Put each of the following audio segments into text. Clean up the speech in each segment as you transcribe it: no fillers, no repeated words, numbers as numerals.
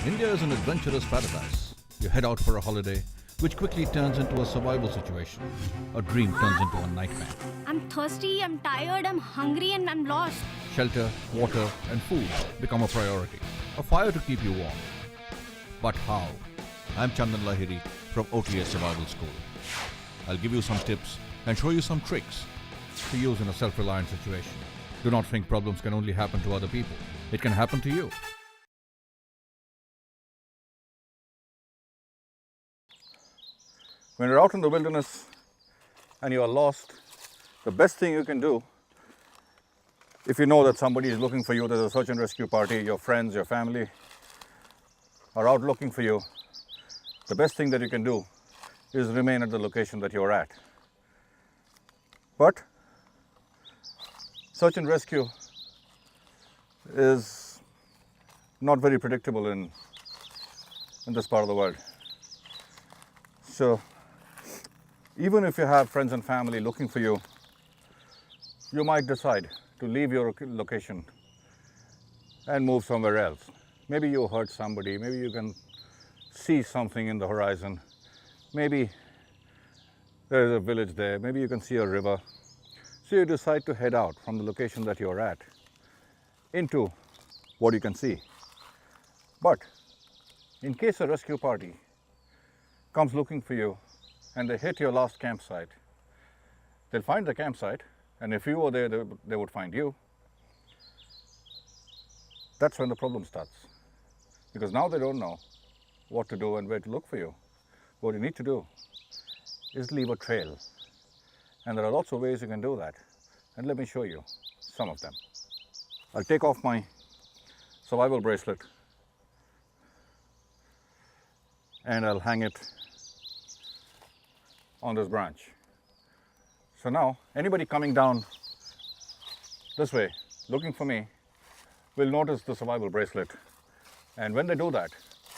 India is an adventurous paradise. You head out for a holiday, which quickly turns into a survival situation. A dream turns into a nightmare. I'm thirsty, I'm tired, I'm hungry, and I'm lost. Shelter, water, and food become a priority. A fire to keep you warm. But how? I'm Chandan Lahiri from OTA Survival School. I'll give you some tips and show you some tricks to use in a self-reliant situation. Do not think problems can only happen to other people. It can happen to you. When you're out in the wilderness and you are lost, the best thing you can do, if you know that somebody is looking for you, there's a search and rescue party, your friends, your family are out looking for you, the best thing that you can do is remain at the location that you're at. But search and rescue is not very predictable in this part of the world. So even if you have friends and family looking for you, you might decide to leave your location and move somewhere else. Maybe you hurt somebody, maybe you can see something in the horizon, maybe there is a village there, maybe you can see a river. So you decide to head out from the location that you're at into what you can see. But in case a rescue party comes looking for you and they hit your last campsite, they'll find the campsite, and if you were there, they would find you. That's when the problem starts, because now they don't know what to do and where to look for you. What you need to do is leave a trail, and there are lots of ways you can do that, and let me show you some of them. I'll take off my survival bracelet and I'll hang it on this branch. So now anybody coming down this way looking for me will notice the survival bracelet, and when they do that,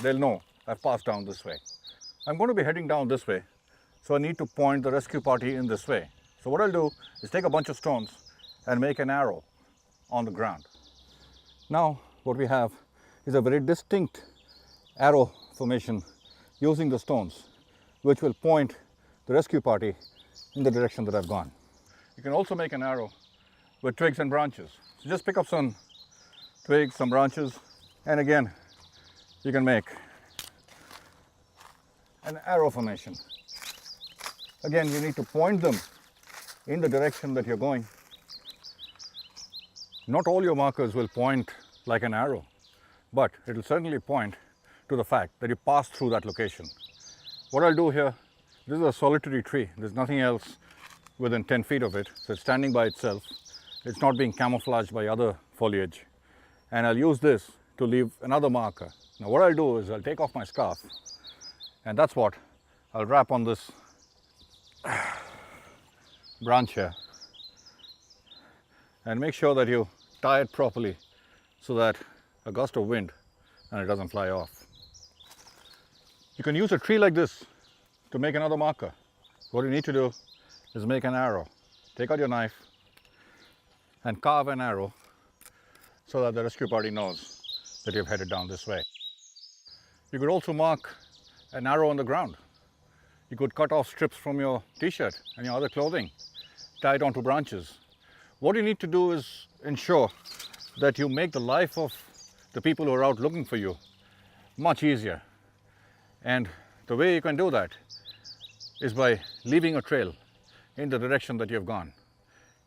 they'll know I've passed down this way. I'm going to be heading down this way, so I need to point the rescue party in this way. So what I'll do is take a bunch of stones and make an arrow on the ground. Now what we have is a very distinct arrow formation using the stones, which will point the rescue party in the direction that I've gone. You can also make an arrow with twigs and branches. So just pick up some twigs, some branches, and again you can make an arrow formation. Again, you need to point them in the direction that you're going. Not all your markers will point like an arrow, but it will certainly point to the fact that you passed through that location. What I'll do here, this is a solitary tree. There's nothing else within 10 feet of it, so it's standing by itself. It's not being camouflaged by other foliage. And I'll use this to leave another marker. Now what I'll do is I'll take off my scarf, and that's what I'll wrap on this branch here, and make sure that you tie it properly so that a gust of wind and it doesn't fly off. You can use a tree like this to make another marker. What you need to do is make an arrow. Take out your knife and carve an arrow so that the rescue party knows that you've headed down this way. You could also mark an arrow on the ground. You could cut off strips from your t-shirt and your other clothing, tie it onto branches. What you need to do is ensure that you make the life of the people who are out looking for you much easier. And the way you can do that is by leaving a trail in the direction that you've gone.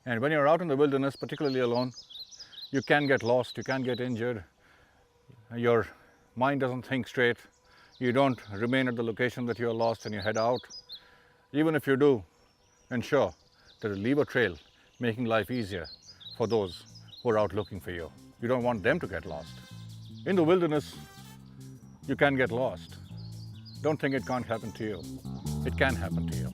And when you're out in the wilderness, particularly alone, you can get lost, you can get injured, your mind doesn't think straight, you don't remain at the location that you're lost and you head out. Even if you do, ensure that you leave a trail, making life easier for those who are out looking for you. You don't want them to get lost. In the wilderness, you can get lost. Don't think it can't happen to you. It can happen to you.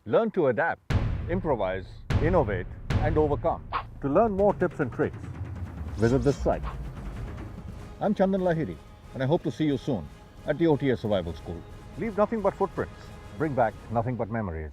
Learn to adapt, improvise, innovate, and overcome. To learn more tips and tricks, visit this site. I'm Chandan Lahiri, and I hope to see you soon at the OTA Survival School. Leave nothing but footprints. Bring back nothing but memories.